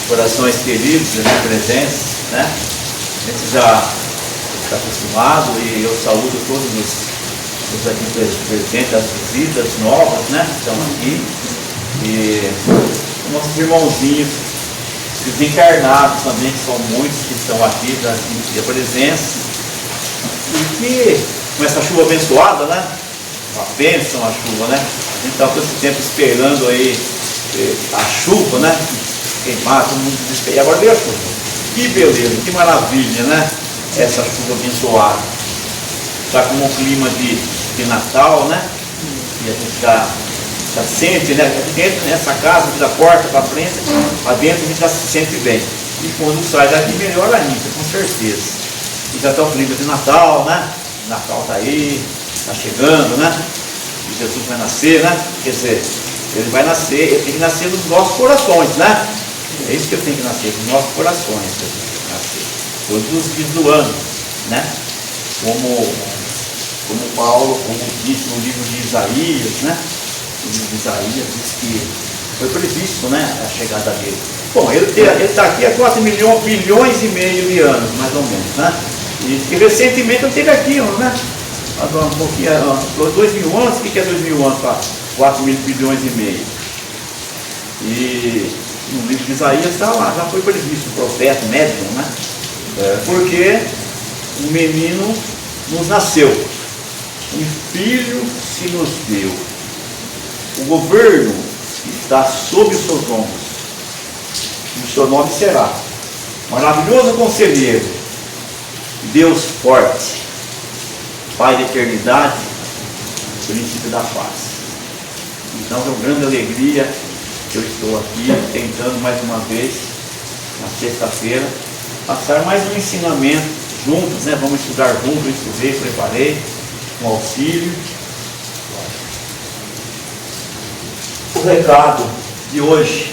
Corações queridos, na presença, né? A gente já está acostumado e eu saúdo todos os aqui presentes, as visitas novas, né? Que estão aqui. E nossos irmãozinhos desencarnados também, que são muitos que estão aqui da presença. E que com essa chuva abençoada, né? Uma bênção a chuva, né? A gente estava todo esse tempo esperando aí a chuva, né? Queimar, todo mundo desesperado. E agora veio a chuva. Que beleza, que maravilha, né? Essa chuva abençoada. Está com um clima de Natal, né? E a gente já sente, né? Aqui dentro, nessa casa, da porta para frente, lá dentro a gente já se sente bem. E quando sai daqui, melhor ainda, com certeza. E já está o clima de Natal, né? Natal está aí, está chegando, né? E Jesus vai nascer, né? Quer dizer, ele vai nascer, ele tem que nascer nos nossos corações, né? É isso que ele tem que nascer, nos nossos corações. Jesus tem que nascer todos os dias do ano, né? Como Paulo, como disse no livro de Isaías, né? O livro de Isaías diz que foi previsto, né? A chegada dele. Bom, ele está aqui há 4 bilhões e meio de anos, mais ou menos, né? E recentemente ele esteve aqui, né? Um pouquinho, 2.000 anos, o que é 2.000 anos para 4 bilhões e meio? E no livro de Isaías está lá, já foi previsto, o profeta, médium, né? Porque um menino nos nasceu, um filho se nos deu, o governo está sob os seus ombros, e o seu nome será Maravilhoso Conselheiro, Deus Forte, Pai da Eternidade, Príncipe da Paz. Então é uma grande alegria que eu estou aqui tentando mais uma vez, na sexta-feira, passar mais um ensinamento juntos, né? Vamos estudar juntos, eu estudei, preparei, com auxílio. O recado de hoje,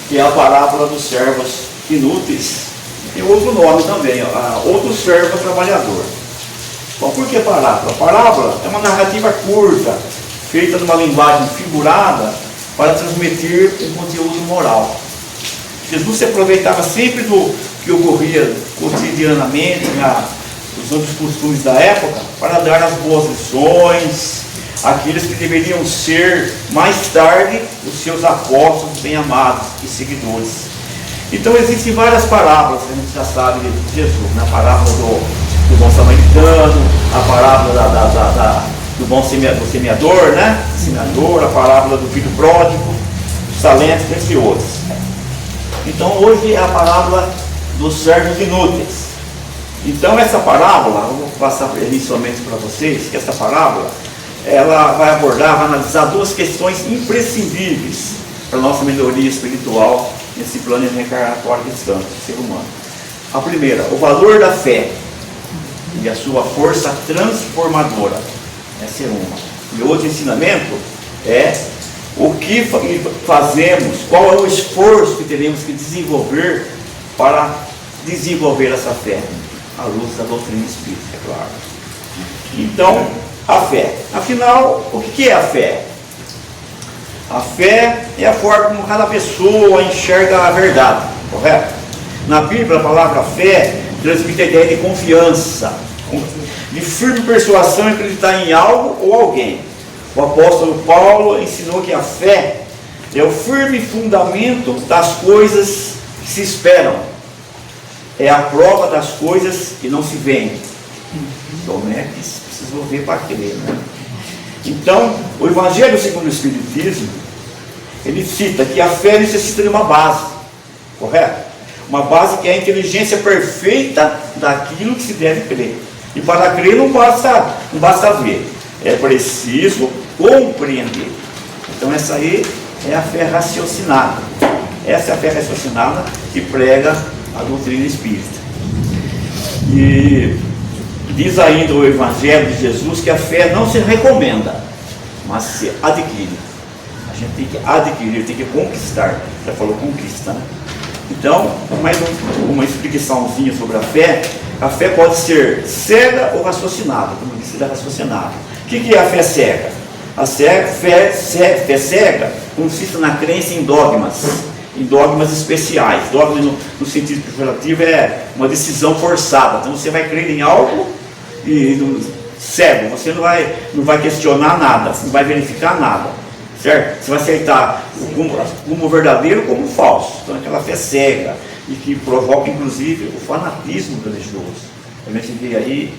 que é a parábola dos servos inúteis, tem outro nome também, outro servo trabalhador. Bom, por que parábola? A parábola é uma narrativa curta, feita numa linguagem figurada, para transmitir um conteúdo moral. Jesus se aproveitava sempre do que ocorria cotidianamente, os outros costumes da época, para dar as boas lições, aqueles que deveriam ser mais tarde os seus apóstolos bem-amados e seguidores. Então existem várias parábolas que a gente já sabe de Jesus, né? A parábola do bom samaritano, a parábola do bom semeador, né? Semeador, a parábola do filho pródigo, dos talentos, entre outros. Então hoje é a parábola dos servos inúteis. Então essa parábola, eu vou passar inicialmente para vocês, que essa parábola, ela vai abordar, vai analisar duas questões imprescindíveis para a nossa melhoria espiritual nesse plano reencarnatório que estamos, do ser humano. A primeira, o valor da fé e a sua força transformadora. Essa é uma. E outro ensinamento é o que fazemos, qual é o esforço que teremos que desenvolver para desenvolver essa fé, à luz da doutrina espírita, é claro. Então, a fé. Afinal, o que é a fé? A fé é a forma como cada pessoa enxerga a verdade, correto? Na Bíblia, a palavra fé transmite a ideia de confiança, de firme persuasão em acreditar em algo ou alguém. O apóstolo Paulo ensinou que a fé é o firme fundamento das coisas que se esperam, é a prova das coisas que não se veem. Então, é que precisou ver para crer, né? Então, o Evangelho segundo o Espiritismo, ele cita que a fé necessita de uma base, correto? Uma base que é a inteligência perfeita daquilo que se deve crer. E para crer não basta ver, é preciso compreender. Então essa aí é a fé raciocinada. Essa é a fé raciocinada que prega a doutrina espírita. E diz ainda o Evangelho de Jesus que a fé não se recomenda, mas se adquire. A gente tem que adquirir, tem que conquistar. Já falou conquista, né? Então, mais uma explicaçãozinha sobre a fé. A fé pode ser cega ou raciocinada, como disse, raciocinada. O que é a fé cega? A fé cega consiste na crença em dogmas especiais. Dogma no sentido pejorativo é uma decisão forçada. Então você vai crer em algo cego, você não vai questionar nada, você não vai verificar nada, certo? Você vai aceitar como verdadeiro como falso. Então aquela fé cega e que provoca inclusive o fanatismo religioso. Também se vê aí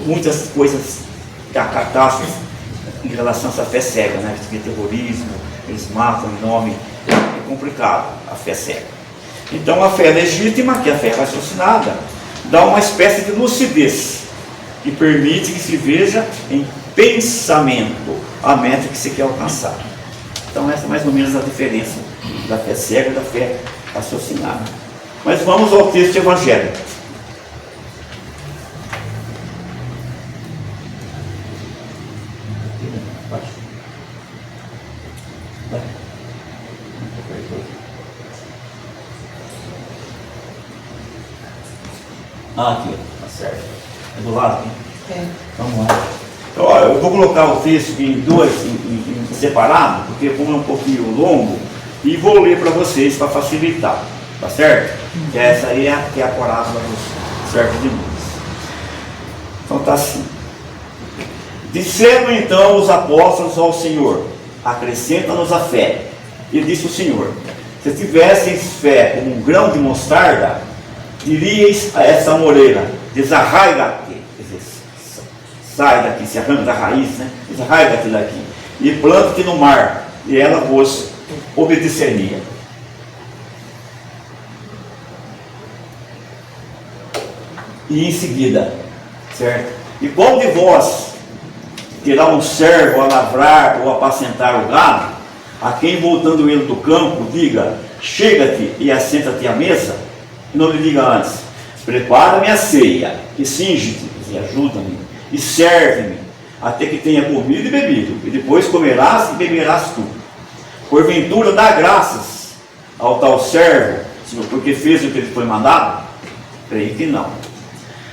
muitas coisas, catástrofes em relação a essa fé cega, né? Você vê terrorismo, eles matam em nome, é complicado a fé cega. Então a fé legítima, que é a fé raciocinada, dá uma espécie de lucidez que permite que se veja em pensamento a meta que se quer alcançar. Então essa é mais ou menos a diferença da fé cega e da fé raciocinada. Mas vamos ao texto evangélico. Aqui, tá certo. É do lado aqui? É. Vamos lá. Então, ó, eu vou colocar o texto em dois, em separado, porque como é um pouquinho longo, e vou ler para vocês para facilitar, tá certo? Que essa aí é a parábola dos servos imunes. Então tá assim. Disseram então os apóstolos ao Senhor: acrescenta-nos a fé. E disse o Senhor: se tivesseis fé como um grão de mostarda, diríeis a essa moreira: desarraiga-te, sai daqui, se arranca da raiz, né? Desarraiga-te daqui e planta-te no mar, e ela vos obedeceria. E em seguida, certo? E qual de vós terá um servo a lavrar ou apacentar o gado, a quem voltando ele do campo diga: chega-te e assenta-te à mesa? E não lhe diga antes: prepara-me a ceia, e cinge-te, e ajuda-me, e serve-me, até que tenha comido e bebido, e depois comerás e beberás tu. Porventura dá graças ao tal servo, porque fez o que ele foi mandado? Creio que não.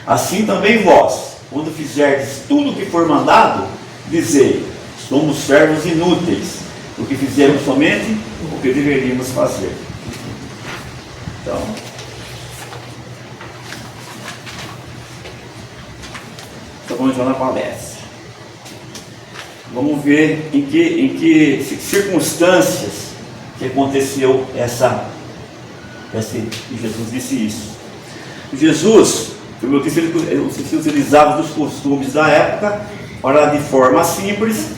Assim também vós, quando fizerdes tudo o que for mandado, dizei: somos servos inúteis, porque fizemos somente o que deveríamos fazer. Então, vamos entrar na palestra. Vamos ver em que circunstâncias que aconteceu Jesus disse isso. Jesus, como eu disse, ele se utilizava dos costumes da época para, de forma simples,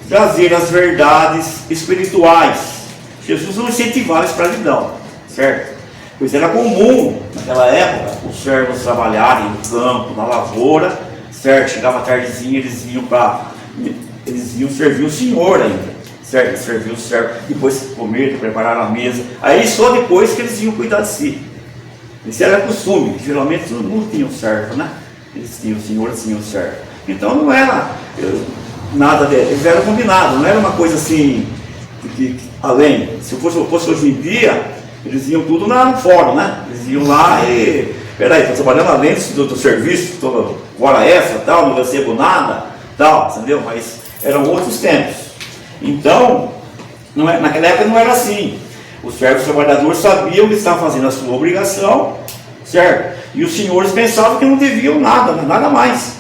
trazer as verdades espirituais. Jesus não incentivava a escravidão, certo? Pois era comum naquela época os servos trabalharem no campo, na lavoura, certo? Chegava a tardezinha, eles iam servir o Senhor ainda, certo? Servir o servo, depois comer, preparar a mesa, aí só depois que eles iam cuidar de si. Esse era costume, geralmente não tinham servo, né? Eles tinham o Senhor, tinham o servo. Então não era nada deles, eles eram combinados, não era uma coisa assim, além. Se fosse hoje em dia, eles iam tudo no fórum, né? Eles iam lá e... Peraí, estou trabalhando além do serviço, estou hora extra, tal, não recebo nada, tal, entendeu? Mas eram outros tempos. Então, naquela época não era assim. Os servos trabalhadores sabiam que estavam fazendo a sua obrigação, certo? E os senhores pensavam que não deviam nada mais.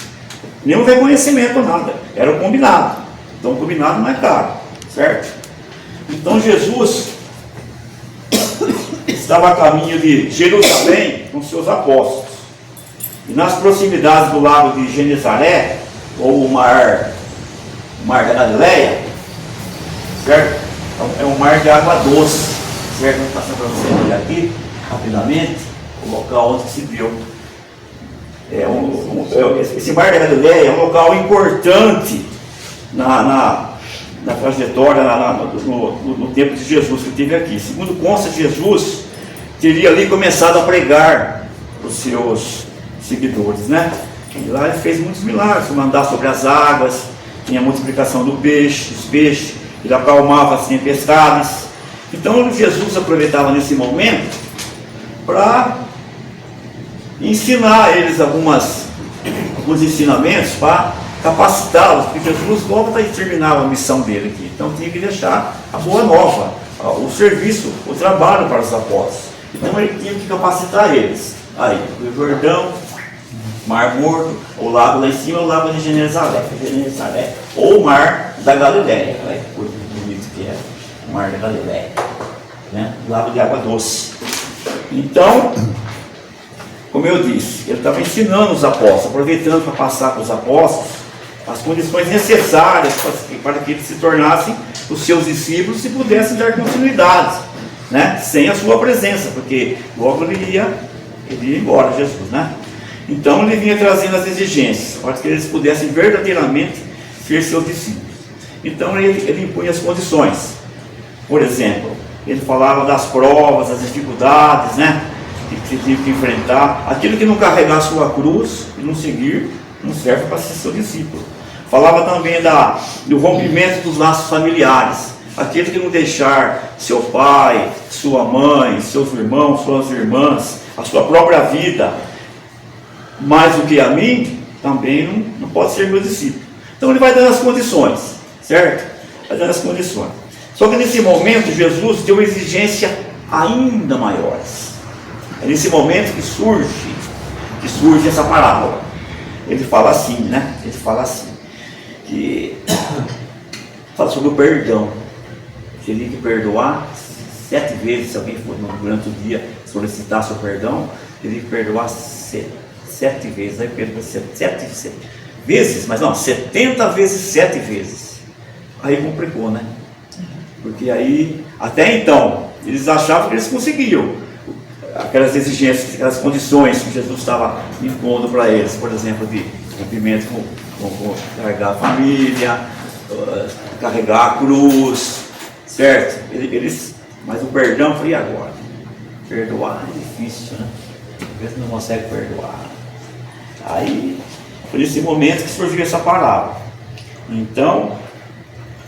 Nenhum reconhecimento, nada. Era o combinado. Então, o combinado não é caro, certo? Então, Jesus estava a caminho de Jerusalém com seus apóstolos. E nas proximidades do lago de Genezaré, ou o mar da Galileia, certo? É um mar de água doce, certo? Vou passar para você ver aqui, rapidamente, o local onde se deu. Esse mar da Galileia é um local importante na trajetória, no tempo de Jesus que esteve aqui. Segundo consta, Jesus teria ali começado a pregar os seus seguidores, né? E lá ele fez muitos milagres, como andar sobre as águas, tinha a multiplicação dos peixes, ele acalmava as tempestades. Então Jesus aproveitava nesse momento para ensinar a eles alguns ensinamentos para capacitá-los, porque Jesus logo terminava a missão dele aqui. Então tinha que deixar a boa nova, o serviço, o trabalho para os apóstolos. Então ele tinha que capacitar eles. Aí, o Jordão, Mar Morto, o lago lá em cima, o lago de Genezaré, ou o Mar da Galileia. Olha que coisa bonita que é, o Mar da Galileia, né? Lago de água doce. Então, como eu disse, ele estava ensinando os apóstolos, aproveitando para passar para os apóstolos as condições necessárias para que eles se tornassem os seus discípulos e pudessem dar continuidade, né? Sem a sua presença, porque logo ele ia embora, Jesus, né? Então ele vinha trazendo as exigências para que eles pudessem verdadeiramente ser seus discípulos. Então ele impunha as condições. Por exemplo, ele falava das provas, das dificuldades, né, que você tinha que enfrentar. Aquilo que não carregar a sua cruz e não seguir, não serve para ser seu discípulo. Falava também do rompimento dos laços familiares. Aquele que não deixar seu pai, sua mãe, seus irmãos, suas irmãs, a sua própria vida, mais do que a mim, também não pode ser meu discípulo. Então ele vai dando as condições, certo? Vai dando as condições. Só que nesse momento Jesus deu exigência ainda maiores. É nesse momento que surge essa parábola. Ele fala assim, né? Ele fala assim, que fala sobre o perdão. Teria que perdoar 7 vezes, se alguém for durante o dia solicitar seu perdão, teria que perdoar 7 vezes. Aí Pedro 7 vezes, mas não, 70 vezes 7 vezes. Aí complicou, né? Porque aí, até então, eles achavam que eles conseguiam aquelas exigências, aquelas condições que Jesus estava impondo para eles, por exemplo, de cumprimento com carregar a família, carregar a cruz, certo? Mas o perdão foi agora. Perdoar é difícil, né? Às vezes não consegue perdoar. Aí, foi nesse momento que surgiu essa palavra. Então,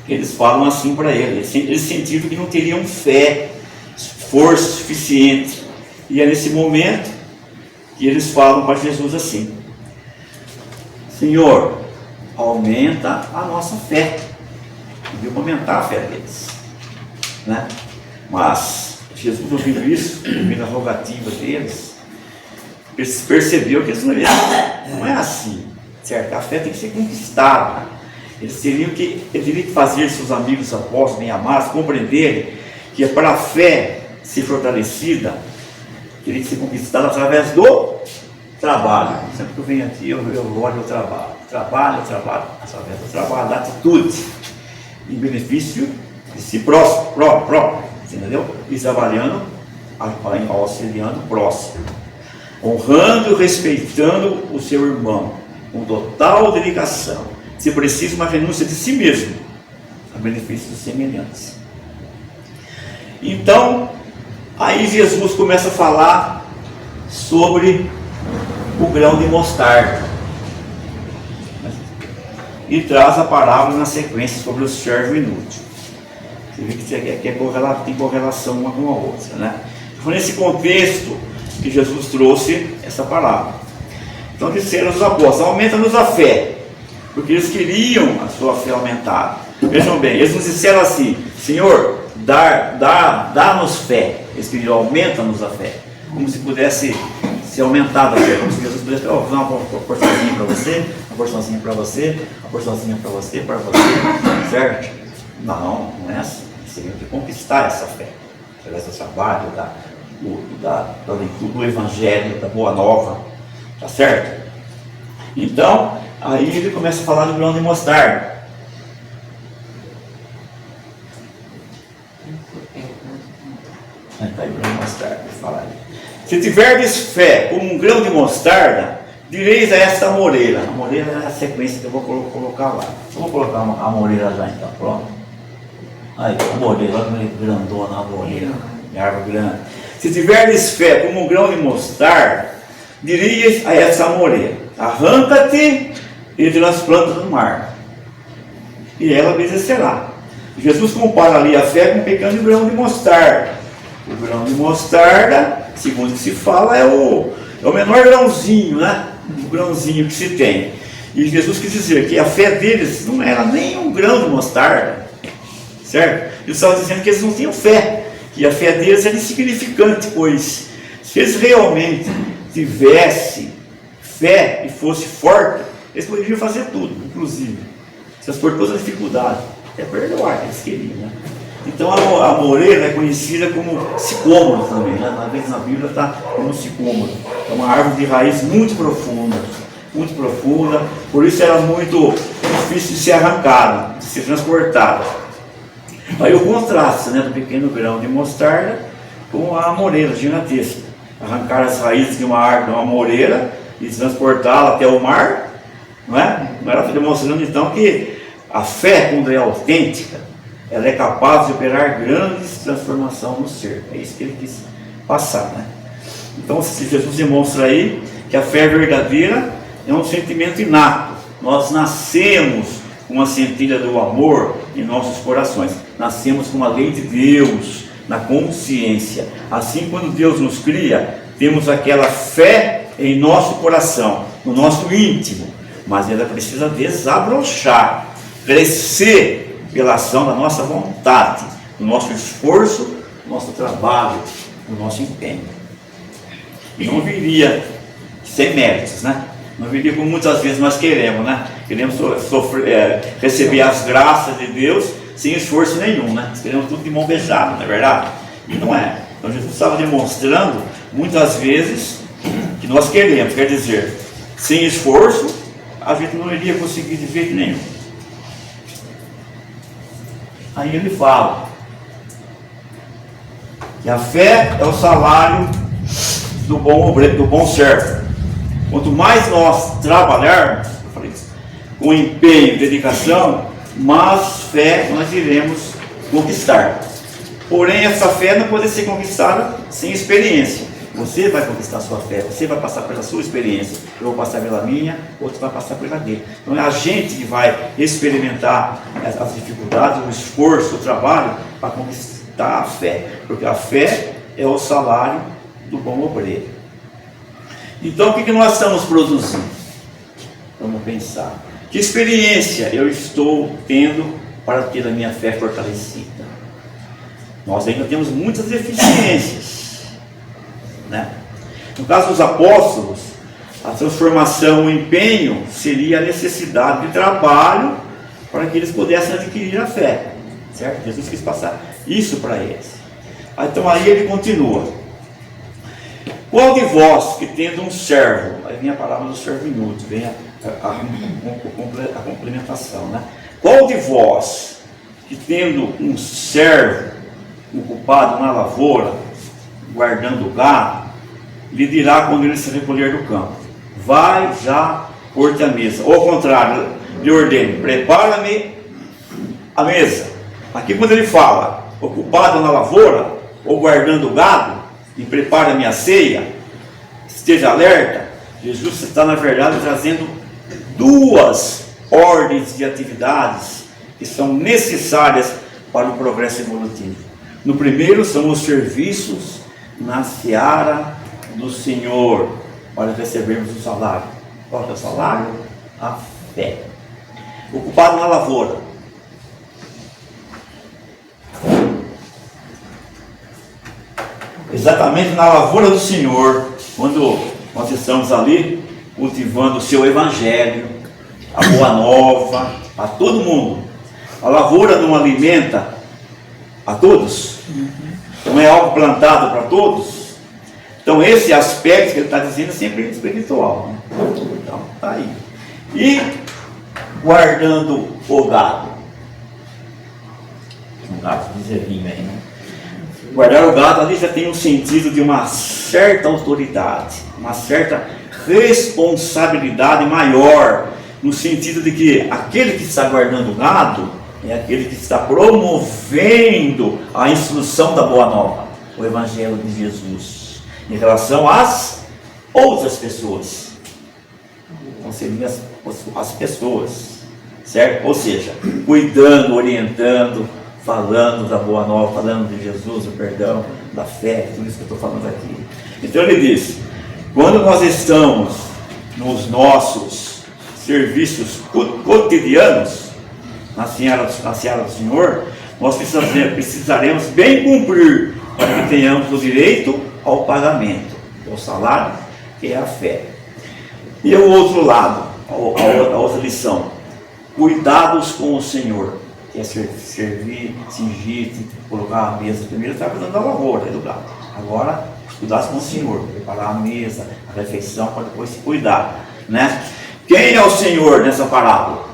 eles falam assim para ele. Eles sentiram que não teriam fé, força suficiente. E é nesse momento que eles falam para Jesus assim: Senhor, aumenta a nossa fé. Deviam aumentar a fé deles, né? Mas Jesus, ouvindo isso, ouvindo a rogativa deles, percebeu que eles não é assim, certo? A fé tem que ser conquistada. Eles teriam que fazer seus amigos apóstolos bem amados compreenderem que para a fé ser fortalecida, teria que ser conquistada através do trabalho. Sempre que eu venho aqui, eu olho o trabalho, através do trabalho, da atitude, em benefício de si próprio, entendeu? E trabalhando, auxiliando o próximo, honrando e respeitando o seu irmão, com total dedicação, se precisa uma renúncia de si mesmo, a benefício dos semelhantes. Então, aí Jesus começa a falar sobre o grão de mostarda e traz a parábola na sequência sobre o servo inútil. Você vê que tem correlação uma com a outra, né? Foi nesse contexto que Jesus trouxe essa parábola. Então disseram os apóstolos: aumenta-nos a fé, porque eles queriam a sua fé aumentada. Vejam bem, eles nos disseram assim: Senhor, dá-nos fé. Eles queriam: aumenta-nos a fé, como se pudesse ser aumentada a fé, como se Jesus pudesse: vou dar uma porçãozinha para você, uma porçãozinha para você, uma porçãozinha para você, certo? Não é assim. Você tem que conquistar essa fé através do trabalho, da leitura do Evangelho, da Boa Nova, tá certo? Então, aí ele começa a falar do grão de mostarda. Está aí o grão de mostarda, fala aí. Se tiverdes fé como um grão de mostarda, direis a esta amoreira. A amoreira é a sequência que eu vou colocar lá. Eu vou colocar a amoreira já então, pronto. Aí, a amoreira, olha como é grandona a amoreira, árvore grande. Se tiverdes fé como um grão de mostarda, direis a essa amoreira: arranca-te e transplanta no mar, e ela obedecerá. Jesus compara ali a fé com um pequeno grão de mostarda. O grão de mostarda, segundo se fala, é o menor grãozinho, né? O grãozinho que se tem. E Jesus quis dizer que a fé deles não era nem um grão de mostarda, certo? Ele estava dizendo que eles não tinham fé, que a fé deles era insignificante, pois se eles realmente tivessem fé e fosse forte, eles poderiam fazer tudo, inclusive transpor todas as dificuldades, até perdoar que eles queriam, né? Então a moreira é conhecida como sicômoro também, né? Às vezes na Bíblia está como sicômoro. É uma árvore de raiz muito profunda, por isso era muito difícil de ser arrancada, de ser transportada. Aí o contraste, né, do pequeno grão de mostarda com a moreira gigantesca. Arrancar as raízes de uma árvore, de uma moreira, e transportá-la até o mar, não é? Ela está demonstrando então que a fé, quando é autêntica, ela é capaz de operar grandes transformações no ser. É isso que ele quis passar, né? Então Jesus demonstra aí que a fé verdadeira é um sentimento inato. Nós nascemos com uma centelha do amor em nossos corações. Nascemos com a lei de Deus na consciência. Assim, quando Deus nos cria, temos aquela fé em nosso coração, no nosso íntimo. Mas ela precisa desabrochar, crescer pela ação da nossa vontade, do nosso esforço, do nosso trabalho, do nosso empenho. E não viria sem méritos, né? Não viria como muitas vezes nós queremos, né? Queremos receber as graças de Deus sem esforço nenhum, né? Nós queremos tudo de mão beijada, não é verdade? E não é. Então Jesus estava demonstrando muitas vezes que nós queremos, quer dizer, sem esforço a gente não iria conseguir de jeito nenhum. Aí ele fala que a fé é o salário do bom servo. Quanto mais nós trabalharmos, com empenho e dedicação, mais fé nós iremos conquistar. Porém, essa fé não pode ser conquistada sem experiência. Você vai conquistar a sua fé, você vai passar pela sua experiência, eu vou passar pela minha, outro vai passar pela dele. Então é a gente que vai experimentar as dificuldades, o esforço, o trabalho para conquistar a fé, porque a fé é o salário do bom obreiro. Então o que nós estamos produzindo? Vamos pensar, que experiência eu estou tendo para ter a minha fé fortalecida? Nós ainda temos muitas deficiências, né? No caso dos apóstolos, a transformação, o empenho seria a necessidade de trabalho para que eles pudessem adquirir a fé, certo? Jesus quis passar isso para eles. Então aí ele continua: qual de vós que tendo um servo, aí vem a palavra do servo inútil, vem a complementação, né? Qual de vós que tendo um servo ocupado na lavoura, guardando o gado, lhe dirá quando ele se recolher do campo: vai já pôr-te à mesa? Ou ao contrário, lhe ordene: prepara-me a mesa. Aqui quando ele fala ocupado na lavoura ou guardando o gado, e prepara-me a ceia, esteja alerta. Jesus está na verdade trazendo duas ordens de atividades que são necessárias para o progresso evolutivo. No primeiro são os serviços na seara do Senhor, para recebermos o salário. Qual é o salário? A fé. Ocupado na lavoura. Exatamente na lavoura do Senhor, quando nós estamos ali cultivando o seu evangelho, a boa nova, a todo mundo. A lavoura não alimenta a todos, não é algo plantado para todos. Então esse aspecto que ele está dizendo é sempre espiritual, né? Então está aí. E guardando o gado. Um gado bezerrinho aí, né? Guardar o gado ali já tem um sentido de uma certa autoridade, uma certa responsabilidade maior, no sentido de que aquele que está guardando o gado é aquele que está promovendo a instrução da boa nova, o evangelho de Jesus, em relação às outras pessoas. Então seriam as pessoas, certo? Ou seja, cuidando, orientando, falando da boa nova, falando de Jesus, do perdão, da fé, tudo isso que eu estou falando aqui. Então ele diz: quando nós estamos nos nossos serviços cotidianos na seara do Senhor, nós precisaremos bem cumprir para que tenhamos o direito ao pagamento, ao salário, que é a fé. E o outro lado, a outra lição, cuidados com o Senhor, que é servir, cingir, colocar a mesa. Primeiro estava cuidando da lavoura, do gado. Agora, cuidados com o Senhor, preparar a mesa, a refeição, para depois se cuidar, né? Quem é o Senhor nessa parábola?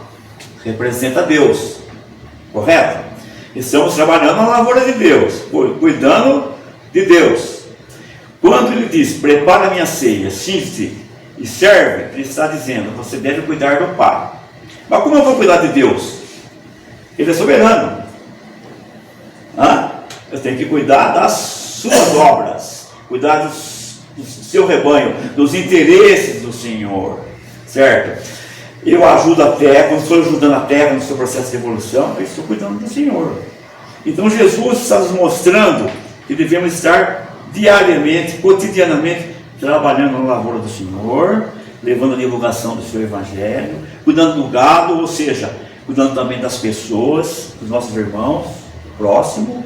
Representa Deus, correto? Estamos trabalhando na lavoura de Deus, cuidando de Deus. Quando ele diz, prepara a minha ceia, cinge-se e serve, ele está dizendo, você deve cuidar do Pai. Mas como eu vou cuidar de Deus? Ele é soberano. Eu tenho que cuidar das suas obras, cuidar do seu rebanho, dos interesses do Senhor, certo? Eu ajudo a terra, quando estou ajudando a terra no seu processo de evolução, eu estou cuidando do Senhor. Então Jesus está nos mostrando que devemos estar diariamente, cotidianamente, trabalhando na lavoura do Senhor, levando a divulgação do seu Evangelho, cuidando do gado, ou seja, cuidando também das pessoas, dos nossos irmãos, próximo,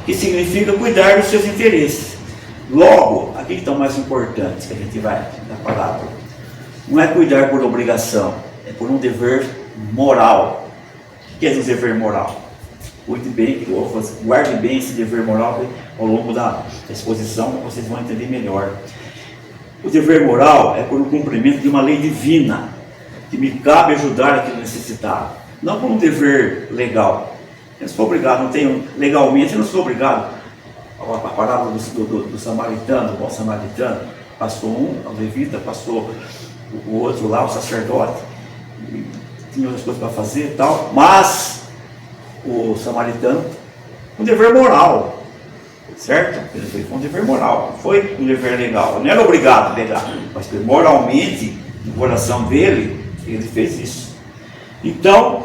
que significa cuidar dos seus interesses. Logo, aqui que estão mais importantes que a gente vai na palavra, não é cuidar por obrigação, é por um dever moral. O que é um dever moral? Cuide bem, guarde bem esse dever moral ao longo da exposição, vocês vão entender melhor. O dever moral é por um cumprimento de uma lei divina, que me cabe ajudar aquele necessitado, não por um dever legal. Eu não sou obrigado, não tenho, legalmente eu não sou obrigado. A parábola do samaritano, do bom samaritano, passou o levita, passou o outro lá, o sacerdote, tinha outras coisas para fazer e tal, mas o samaritano, um dever moral, certo? Ele foi um dever moral, não foi um dever legal, não era obrigado a pegar, mas moralmente, no coração dele, ele fez isso. Então,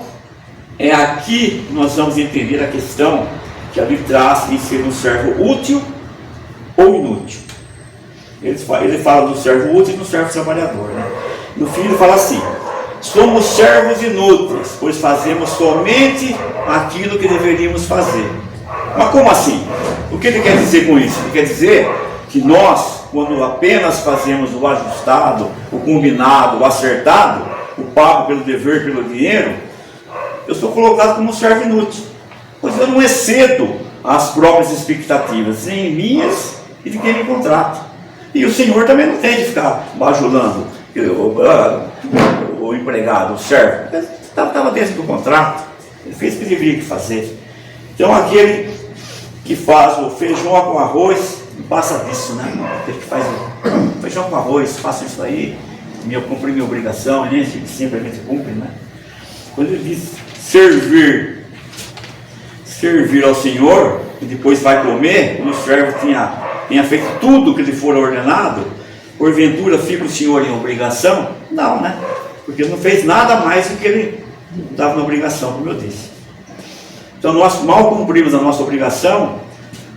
é aqui que nós vamos entender a questão que ali traz em ser um servo útil ou inútil. Ele fala do servo útil e do servo trabalhador, né? No fim ele fala assim, somos servos inúteis, pois fazemos somente aquilo que deveríamos fazer. Mas como assim? O que ele quer dizer com isso? Ele quer dizer que nós, quando apenas fazemos o ajustado, o combinado, o acertado, o pago pelo dever, pelo dinheiro, eu sou colocado como um servo inútil, pois eu não excedo as próprias expectativas, nem minhas e de quem me contrata. E o Senhor também não tem de ficar bajulando o empregado, o servo. Estava dentro do contrato, ele fez o que deveria fazer. Então aquele que faz o feijão com arroz, não passa disso, né? Aquele que faz o feijão com arroz, faça isso aí, cumprir minha obrigação, nem sempre a gente cumpre, né? Quando ele diz servir ao Senhor, e depois vai comer, quando o servo tenha feito tudo que lhe for ordenado, porventura fica o Senhor em obrigação? Não, né? Porque ele não fez nada mais do que ele estava na obrigação, como eu disse. Então nós mal cumprimos a nossa obrigação,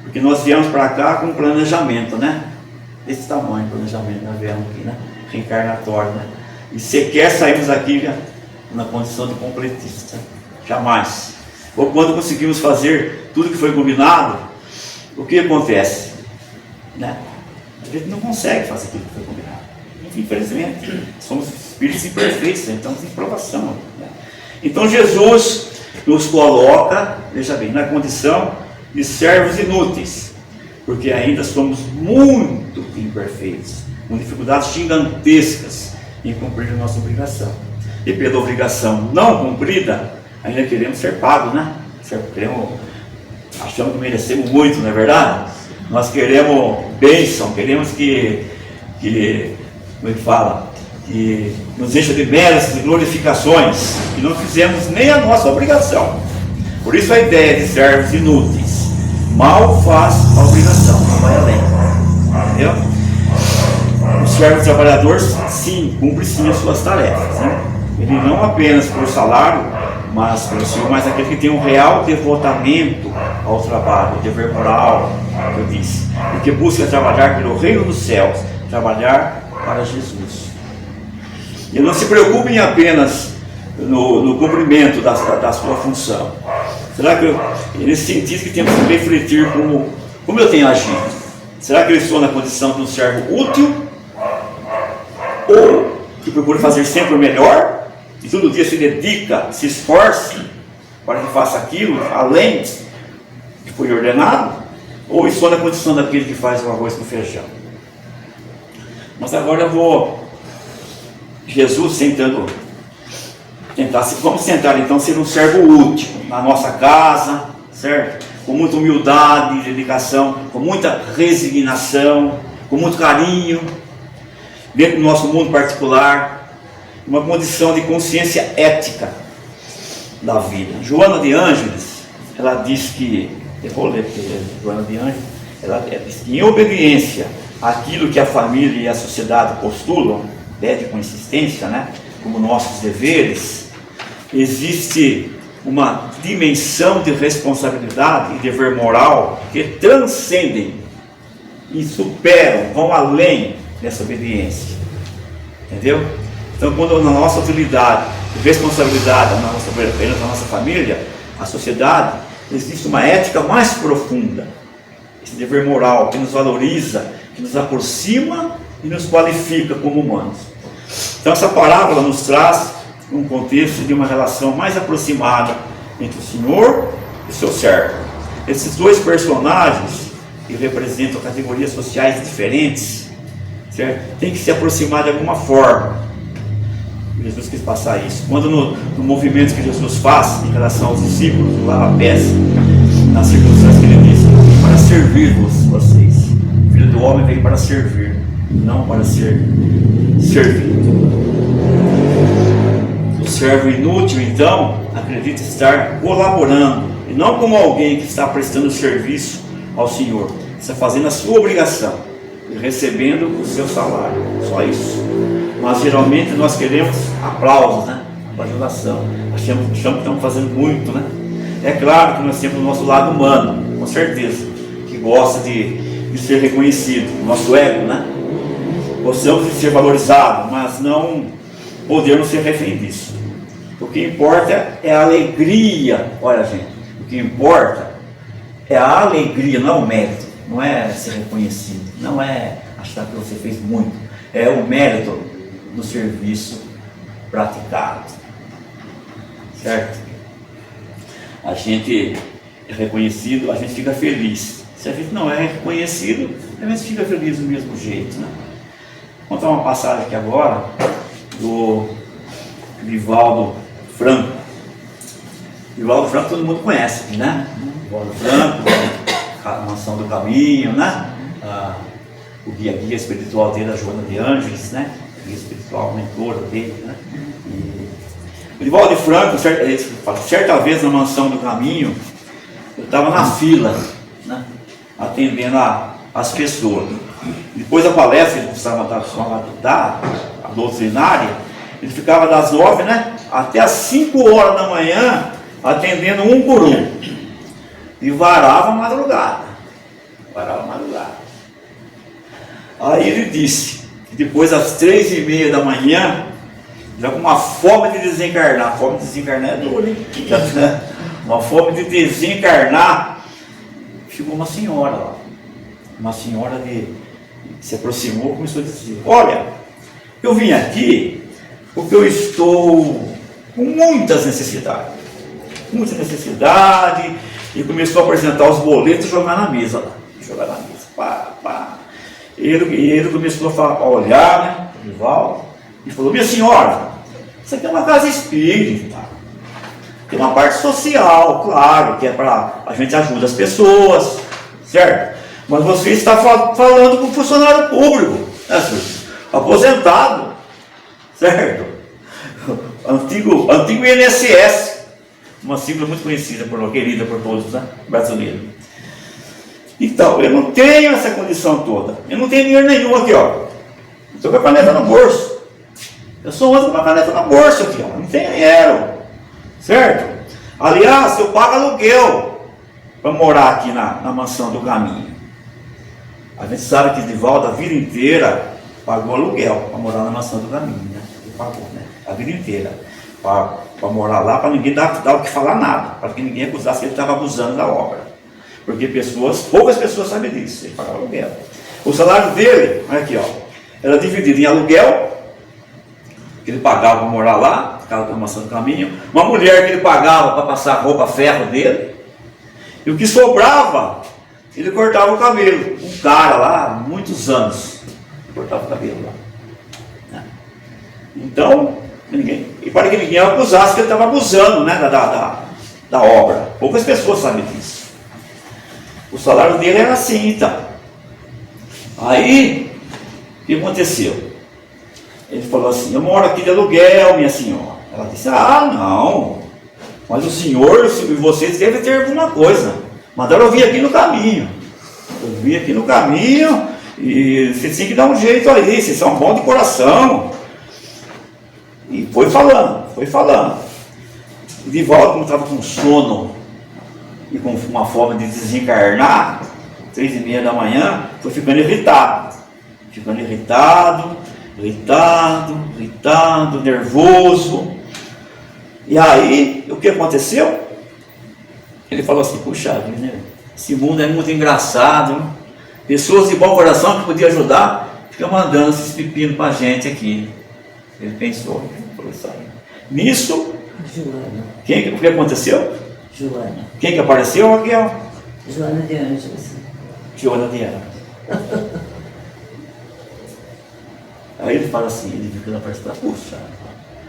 porque nós viemos para cá com um planejamento, né? Desse tamanho, planejamento, nós viemos aqui, né? Reencarnatório, né? E sequer saímos aqui na condição de completista, jamais. Ou quando conseguimos fazer tudo que foi combinado, o que acontece? Né? A gente não consegue fazer tudo que foi combinado. Infelizmente, somos espíritos imperfeitos, então estamos em provação. Né? Então Jesus nos coloca, veja bem, na condição de servos inúteis, porque ainda somos muito imperfeitos, com dificuldades gigantescas em cumprir a nossa obrigação. E pela obrigação não cumprida, ainda queremos ser pagos, né? Achamos que merecemos muito, não é verdade? Nós queremos bênção, queremos que como é que fala? Que nos encha de méritos e glorificações, e não fizemos nem a nossa obrigação. Por isso a ideia de servos inúteis, mal faz a obrigação, não vai além. Entendeu? O servo trabalhador, sim, cumpre sim as suas tarefas, né? Ele não apenas por salário, mas pelo Senhor, mas aquele que tem um real devotamento ao trabalho, dever moral, que eu disse, porque busca trabalhar pelo reino dos céus, trabalhar para Jesus. E não se preocupem apenas no cumprimento da sua função. Será que nesse sentido que temos que refletir como eu tenho agido? Será que eu estou na condição de um servo útil? Ou que procura fazer sempre o melhor? E todo dia se dedica, se esforce para que faça aquilo além que foi ordenado? Ou estou na condição daquele que faz o arroz com feijão? Mas agora eu vou... Jesus vamos tentar então ser um servo útil na nossa casa, certo? Com muita humildade, dedicação, com muita resignação, com muito carinho, dentro do nosso mundo particular, uma condição de consciência ética da vida. Joana de Ângeles, ela diz que, eu vou ler Joana de Ângeles, ela diz que em obediência àquilo que a família e a sociedade postulam, pede com insistência, né, como nossos deveres, existe uma dimensão de responsabilidade e dever moral que transcendem e superam, vão além dessa obediência. Entendeu? Então, quando na nossa utilidade, responsabilidade, na nossa família, a sociedade, existe uma ética mais profunda, esse dever moral que nos valoriza, que nos aproxima e nos qualifica como humanos. Então essa parábola nos traz um contexto de uma relação mais aproximada entre o Senhor e o seu servo. Esses dois personagens, que representam categorias sociais diferentes, certo? Tem que se aproximar de alguma forma. Jesus quis passar isso. Quando no movimento que Jesus faz em relação aos discípulos, do lava-pés, nas circunstâncias que ele disse: para servir-vos vocês. O Filho do Homem veio para servir, não para ser servido. O servo inútil, então, acredita estar colaborando, e não como alguém que está prestando serviço ao Senhor, está fazendo a sua obrigação e recebendo o seu salário, só isso. Mas geralmente nós queremos aplausos, né? Bajulação, achamos que estamos fazendo muito, né? É claro que nós temos o nosso lado humano, com certeza, que gosta de ser reconhecido, o nosso ego, né? Gostamos de ser valorizados, mas não podemos ser refém disso. O que importa é a alegria. Olha, gente, o que importa é a alegria, não é o mérito, não é ser reconhecido, não é achar que você fez muito, é o mérito do serviço praticado, certo? A gente é reconhecido, a gente fica feliz. Se a gente não é reconhecido, a gente fica feliz do mesmo jeito, né? Vou contar uma passagem aqui agora do Divaldo Franco. Divaldo Franco todo mundo conhece, né? Divaldo Franco, a Mansão do Caminho, né? O guia espiritual dele, a Joana de Ângeles, né? O guia espiritual, mentora dele, né? O Divaldo Franco, certa vez na Mansão do Caminho, eu estava na fila, né? Atendendo as pessoas. Depois da palestra, ele precisava dar a doutrinária, ele ficava das 9, né, até as 5 horas da manhã, atendendo um por um. E varava a madrugada. Aí ele disse que depois, às 3h30 da manhã, já com uma fome de desencarnar. A fome de desencarnar é dura, hein? Uma fome de desencarnar. Chegou uma senhora lá. Uma senhora se aproximou e começou a dizer: olha, eu vim aqui porque eu estou com muitas necessidades. E começou a apresentar os boletos e jogar na mesa lá. Pá. Ele começou a olhar, né, o Divaldo, e falou: minha senhora, isso aqui é uma casa espírita. Tem uma parte social, claro, que é para a gente ajudar as pessoas, certo? Mas você está falando com um funcionário público, né, aposentado, certo? Antigo INSS, uma sigla muito conhecida, querida por todos, né, brasileiros. Então, eu não tenho essa condição toda, eu não tenho dinheiro nenhum aqui, ó. Estou com a caneta no bolso. Eu sou outro com a caneta no bolso aqui, ó. Não tenho dinheiro, certo? Aliás, eu pago aluguel para morar aqui na Mansão do Caminho. A gente sabe que Divaldo, a vida inteira, pagou aluguel para morar na Maçã do Caminho, né? Ele pagou, né? A vida inteira. Para morar lá, para ninguém dar o que falar nada, para que ninguém acusasse que ele estava abusando da obra. Porque poucas pessoas sabem disso, ele pagava aluguel. O salário dele, olha aqui, ó, era dividido em aluguel, que ele pagava para morar lá, ficava na Maçã do Caminho, uma mulher que ele pagava para passar roupa ferro dele, e o que sobrava, ele cortava o cabelo. Um cara lá, muitos anos, cortava o cabelo lá. Então, e para que ninguém acusasse que ele estava abusando, né, da obra. Poucas pessoas sabem disso. O salário dele era assim, então. Aí, o que aconteceu? Ele falou assim: eu moro aqui de aluguel, minha senhora. Ela disse: ah, não, mas o senhor e vocês devem ter alguma coisa. Mandaram eu vir aqui no caminho. Eu vim aqui no caminho e vocês têm que dar um jeito aí, vocês são bons de coração. E foi falando. E de volta, como estava com sono e com uma forma de desencarnar, 3:30 da manhã, foi ficando irritado, nervoso. E aí, o que aconteceu? Ele falou assim: puxa vida, né? Esse mundo é muito engraçado, né? Pessoas de bom coração que podiam ajudar, ficam mandando esses pepinos para a gente aqui. Ele pensou, falou isso aí. Nisso, o que aconteceu? Joana. Quem que apareceu, Raquel? Joana de Ângeles. Joana de Ângeles. Aí ele fala assim, ele fica na parte da puxa,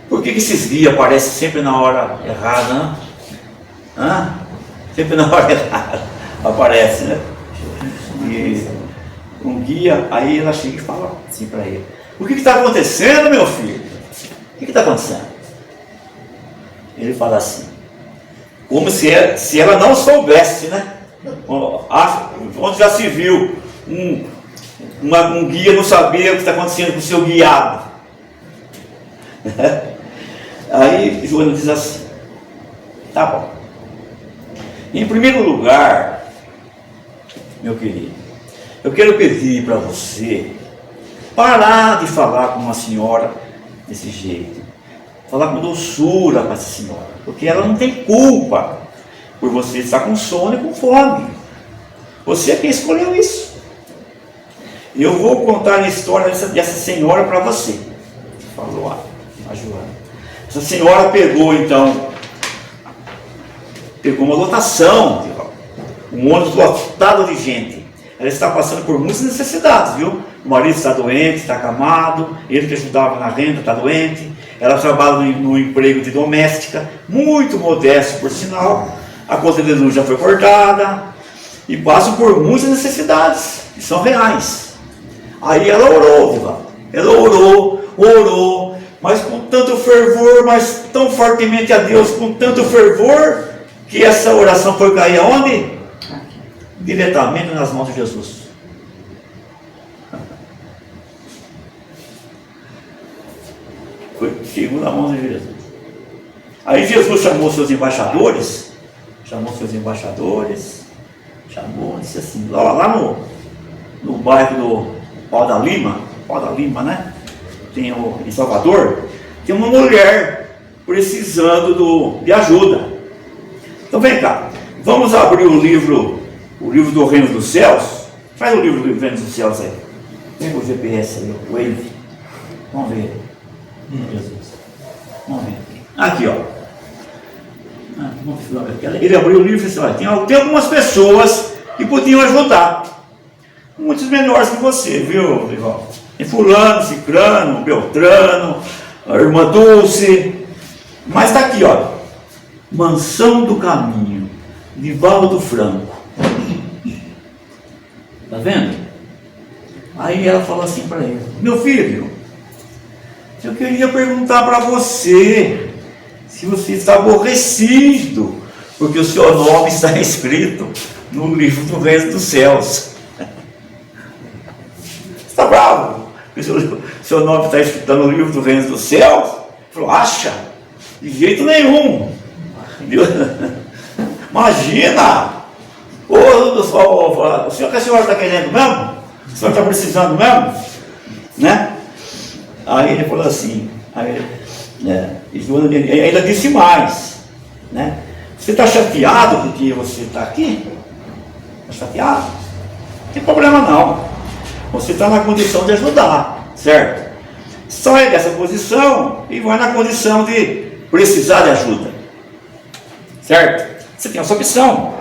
por que esses guias aparecem sempre na hora errada, né? Hã? Sempre na hora errada aparece, né? E um guia, aí ela chega e fala assim para ele: o que está acontecendo, meu filho? O que está acontecendo? Ele fala assim, como se ela não soubesse, né? Onde já se viu um guia não saber o que está acontecendo com o seu guiado. Aí Joana diz assim: tá bom. Em primeiro lugar, meu querido, eu quero pedir para você parar de falar com uma senhora desse jeito. Falar com doçura com essa senhora, porque ela não tem culpa por você estar com sono e com fome. Você é quem escolheu isso. E eu vou contar a história dessa senhora para você. Falou a Joana. Essa senhora pegou uma lotação, um ônibus lotado de gente. Ela está passando por muitas necessidades, viu? O marido está doente, está acamado, ele que ajudava na renda está doente. Ela trabalha no emprego de doméstica, muito modesto por sinal. A conta de luz já foi cortada. E passa por muitas necessidades, que são reais. Aí ela orou, ela orou, mas com tanto fervor, mas tão fortemente a Deus, com tanto fervor, que essa oração foi cair aonde? Diretamente nas mãos de Jesus. Chegou na mão de Jesus. Aí Jesus chamou seus embaixadores, disse assim, lá no bairro do Pau da Lima, né? Em Salvador, tem uma mulher precisando de ajuda. Então vem cá, vamos abrir o livro do Reino dos Céus. Faz o livro do Reino dos Céus aí. Pega o GPS aí, o Wave. Vamos ver. Jesus. Vamos ver. Aqui, ó. Ele abriu o livro e disse: olha, tem algumas pessoas que podiam ajudar. Muitos menores que você, viu, Rival? Tem fulano, cicrano, beltrano, a irmã Dulce. Mas está aqui, ó. Mansão do Caminho, Divaldo Franco. Tá vendo? Aí ela falou assim para ele: meu filho, eu queria perguntar para você se você está aborrecido, porque o seu nome está escrito no livro do Reino dos Céus. Está bravo? Porque o seu nome está escrito no livro do Reino dos Céus? Ele falou: acha? De jeito nenhum. Imagina! O senhor que a senhora está querendo mesmo? O senhor está precisando mesmo? né? Aí ele falou assim, ele ainda disse mais, né? Você está chateado porque você está aqui? Está chateado? Não tem problema não. Você está na condição de ajudar, certo? Sai dessa posição e vai na condição de precisar de ajuda, certo? Você tem essa opção.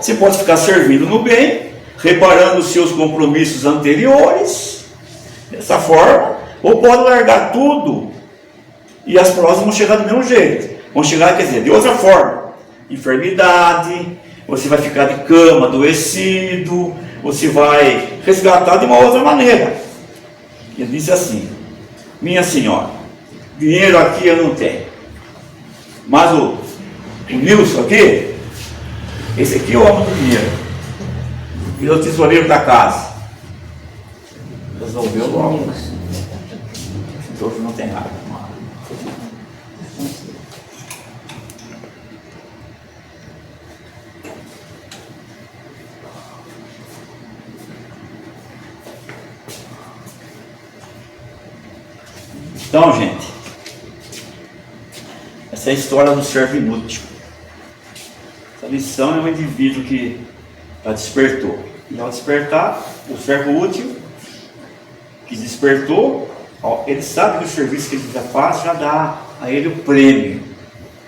Você pode ficar servindo no bem, reparando os seus compromissos anteriores, dessa forma, ou pode largar tudo e as provas vão chegar do mesmo jeito. Vão chegar, quer dizer, de outra forma. Enfermidade, você vai ficar de cama, adoecido, você vai resgatar de uma outra maneira. Ele disse assim: minha senhora, dinheiro aqui eu não tenho, mas o Nilson aqui, esse aqui eu amo do dinheiro, ele é o tesoureiro da casa, resolveu logo. Então não tem nada. Então, gente, essa é a história do servo inútil. Essa lição é um indivíduo que despertou. E ao despertar, o servo útil que despertou, ele sabe que o serviço que ele já faz já dá a ele o prêmio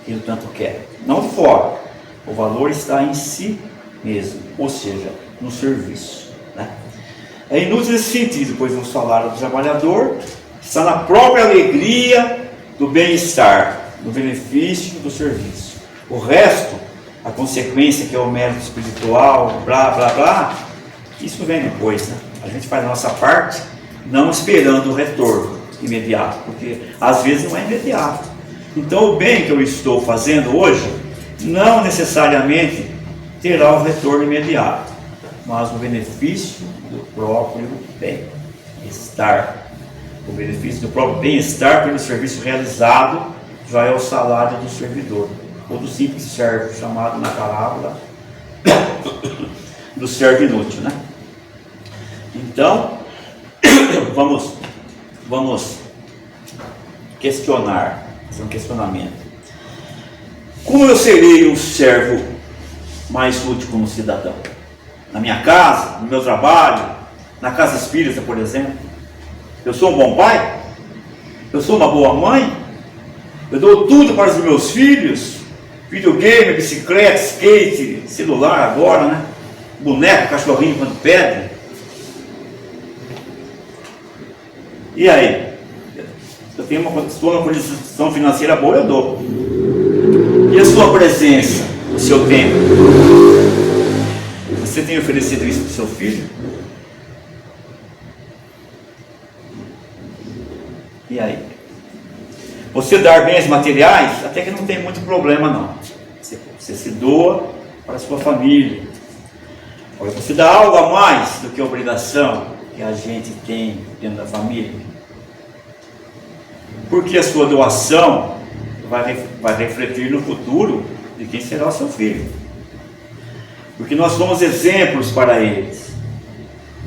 que ele tanto quer. Não de fora. O valor está em si mesmo, ou seja, no serviço, né? É inútil nesse sentido, pois o salário do trabalhador está na própria alegria do bem-estar, do benefício do serviço. O resto, a consequência que é o mérito espiritual, blá, blá, blá, isso vem depois, né? A gente faz a nossa parte, não esperando o retorno imediato, porque às vezes não é imediato. Então o bem que eu estou fazendo hoje, não necessariamente terá o retorno imediato, mas o benefício do próprio bem-estar. O benefício do próprio bem-estar pelo serviço realizado já é o salário do servidor, ou do simples servo, chamado na parábola do servo inútil, né? Então, vamos questionar, fazer um questionamento. Como eu serei um servo mais útil como cidadão? Na minha casa, no meu trabalho, na casa espírita, por exemplo? Eu sou um bom pai? Eu sou uma boa mãe? Eu dou tudo para os meus filhos? Videogame, bicicleta, skate, celular agora, né? Boneco, cachorrinho quando pede. E aí? Eu tenho estou numa condição financeira boa, eu dou. E a sua presença, o seu tempo? Você tem oferecido isso para o seu filho? E aí? Você dar bens materiais, até que não tem muito problema não. Você se doa para a sua família. Agora, você dá algo a mais do que a obrigação que a gente tem dentro da família. Porque a sua doação vai refletir no futuro de quem será o seu filho. Porque nós somos exemplos para eles.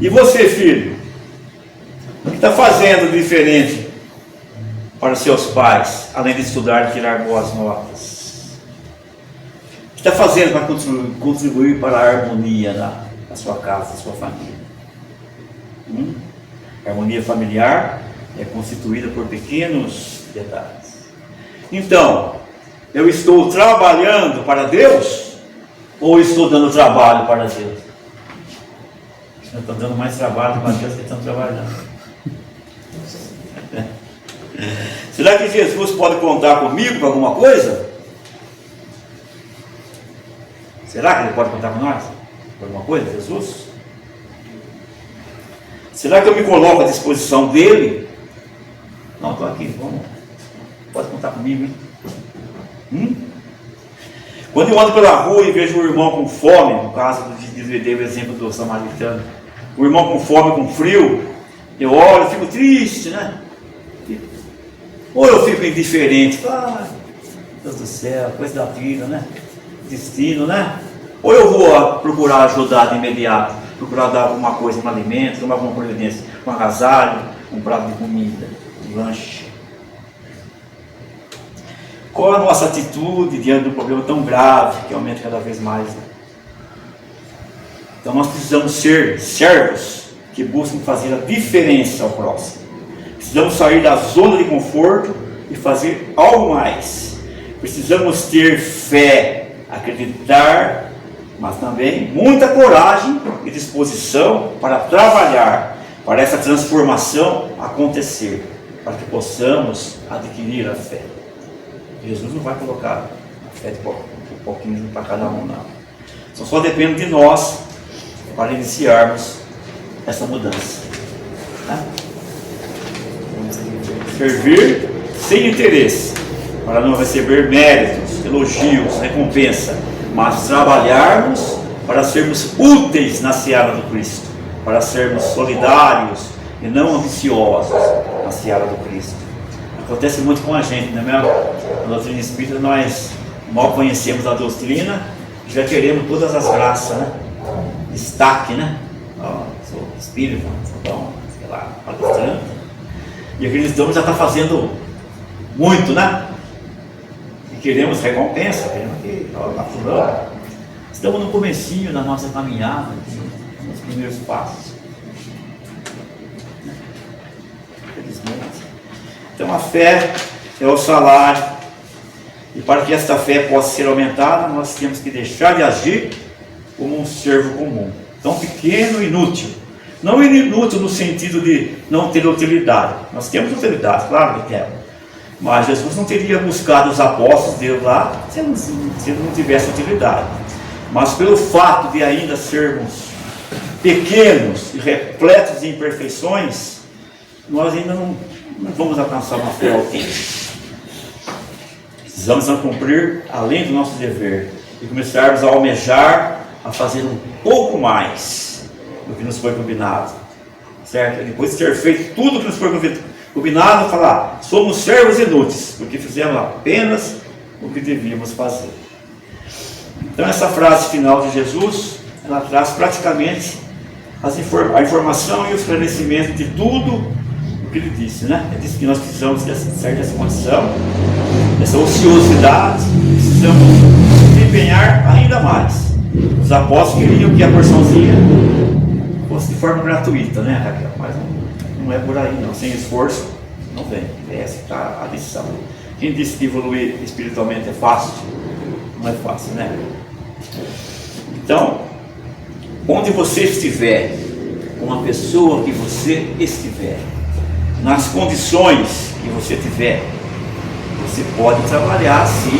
E você, filho? O que está fazendo de diferente para os seus pais, além de estudar e tirar boas notas? O que está fazendo para contribuir para a harmonia da sua casa, da sua família? A harmonia familiar é constituída por pequenos detalhes. Então, eu estou trabalhando para Deus ou estou dando trabalho para Deus? Eu estou dando mais trabalho para Deus que estão trabalhando. Será que Jesus pode contar comigo para alguma coisa? Será que Ele pode contar com nós? Para alguma coisa, Jesus? Será que eu me coloco à disposição dEle? Não, estou aqui, vamos. Pode contar comigo, hein? Quando eu ando pela rua e vejo um irmão com fome, no caso de dei o exemplo do samaritano, o irmão com fome, com frio, eu olho e fico triste, né? Ou eu fico indiferente, Deus do céu, coisa da vida, né? Destino, né? Ou eu vou procurar ajudar de imediato, procurar dar alguma coisa, um alimento, tomar alguma providência, um agasalho, um prato de comida, um lanche. Qual a nossa atitude diante de um problema tão grave que aumenta cada vez mais? Né? Então nós precisamos ser servos que buscam fazer a diferença ao próximo. Precisamos sair da zona de conforto e fazer algo mais. Precisamos ter fé, acreditar, mas também muita coragem e disposição para trabalhar, para essa transformação acontecer, para que possamos adquirir a fé. Jesus não vai colocar a fé de pouquinho para cada um, não. Só depende de nós para iniciarmos essa mudança. Né? Servir sem interesse, para não receber méritos, elogios, recompensa, mas trabalharmos para sermos úteis na seara do Cristo, para sermos solidários e não ambiciosos na seara do Cristo. Acontece muito com a gente, não é mesmo? Na doutrina espírita nós mal conhecemos a doutrina e já queremos todas as graças, né? Destaque, né? Sou espírita, sou bom, sei lá, palestrante. E acreditamos já está fazendo muito, né? E queremos recompensa, queremos que fulano. Estamos no comecinho da nossa caminhada, nos primeiros passos. Infelizmente. Então a fé é o salário. E para que esta fé possa ser aumentada, nós temos que deixar de agir como um servo comum, tão pequeno e inútil. Não inútil no sentido de não ter utilidade. Nós temos utilidade, claro que temos. Mas Jesus não teria buscado os apóstolos dele lá se ele não tivesse utilidade. Mas pelo fato de ainda sermos pequenos e repletos de imperfeições, nós ainda não vamos alcançar uma fé autêntica. Precisamos cumprir além do nosso dever e começarmos a almejar a fazer um pouco mais do que nos foi combinado, certo? Depois de ter feito tudo o que nos foi combinado, falar, somos servos inúteis, porque fizemos apenas o que devíamos fazer. Então essa frase final de Jesus, ela traz praticamente a informação e o esclarecimento de tudo o que ele disse, né? Ele disse que nós precisamos sair dessa condição, dessa ociosidade, precisamos empenhar ainda mais. Os apóstolos queriam que a porçãozinha fosse de forma gratuita, né, Raquel? Mas não é por aí, não. Sem esforço, não vem. Essa está a lição. Quem disse que evoluir espiritualmente é fácil? Não é fácil, né? Então, onde você estiver, com a pessoa que você estiver, nas condições que você tiver, você pode trabalhar assim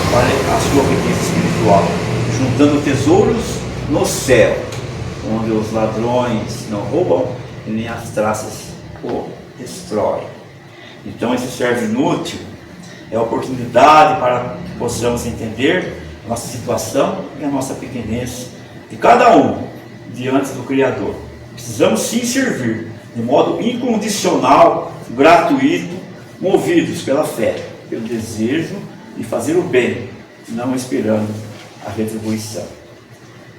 para a sua riqueza espiritual, juntando tesouros no céu, onde os ladrões não roubam e nem as traças o destroem. Então esse servo inútil é a oportunidade para que possamos entender a nossa situação e a nossa pequenez de cada um diante do Criador. Precisamos sim servir de modo incondicional, gratuito, movidos pela fé, pelo desejo de fazer o bem, não esperando a retribuição.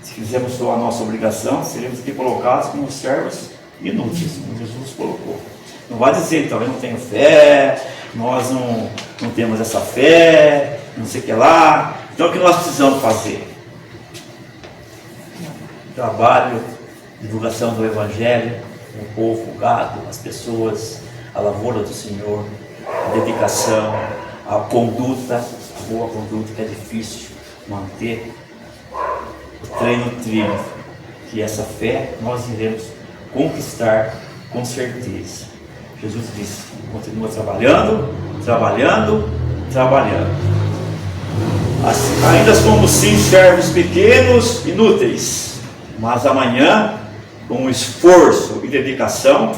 Se fizermos só a nossa obrigação, seremos aqui colocados como servos inúteis, como Jesus colocou. Não vai dizer, então, eu não tenho fé, nós não temos essa fé, não sei o que lá. Então o que nós precisamos fazer? Trabalho, divulgação do Evangelho, o povo, o gado, as pessoas, a lavoura do Senhor, a dedicação, a conduta, a boa conduta, que é difícil manter, o treino trilho, que essa fé nós iremos conquistar com certeza. Jesus disse, continua trabalhando, trabalhando, trabalhando. Assim, ainda somos sim servos pequenos, inúteis, mas amanhã, com esforço e dedicação,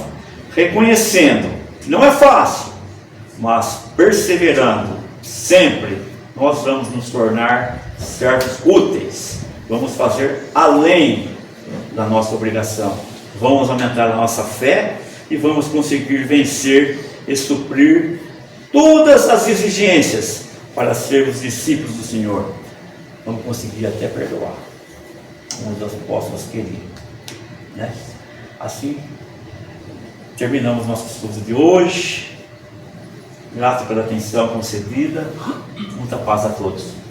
reconhecendo que não é fácil, mas perseverando sempre, nós vamos nos tornar servos úteis. Vamos fazer além da nossa obrigação. Vamos aumentar a nossa fé e vamos conseguir vencer e suprir todas as exigências para sermos discípulos do Senhor. Vamos conseguir até perdoar, como os apóstolos queriam, né? Assim, terminamos nosso estudo de hoje. Grato pela atenção concedida. Muita paz a todos.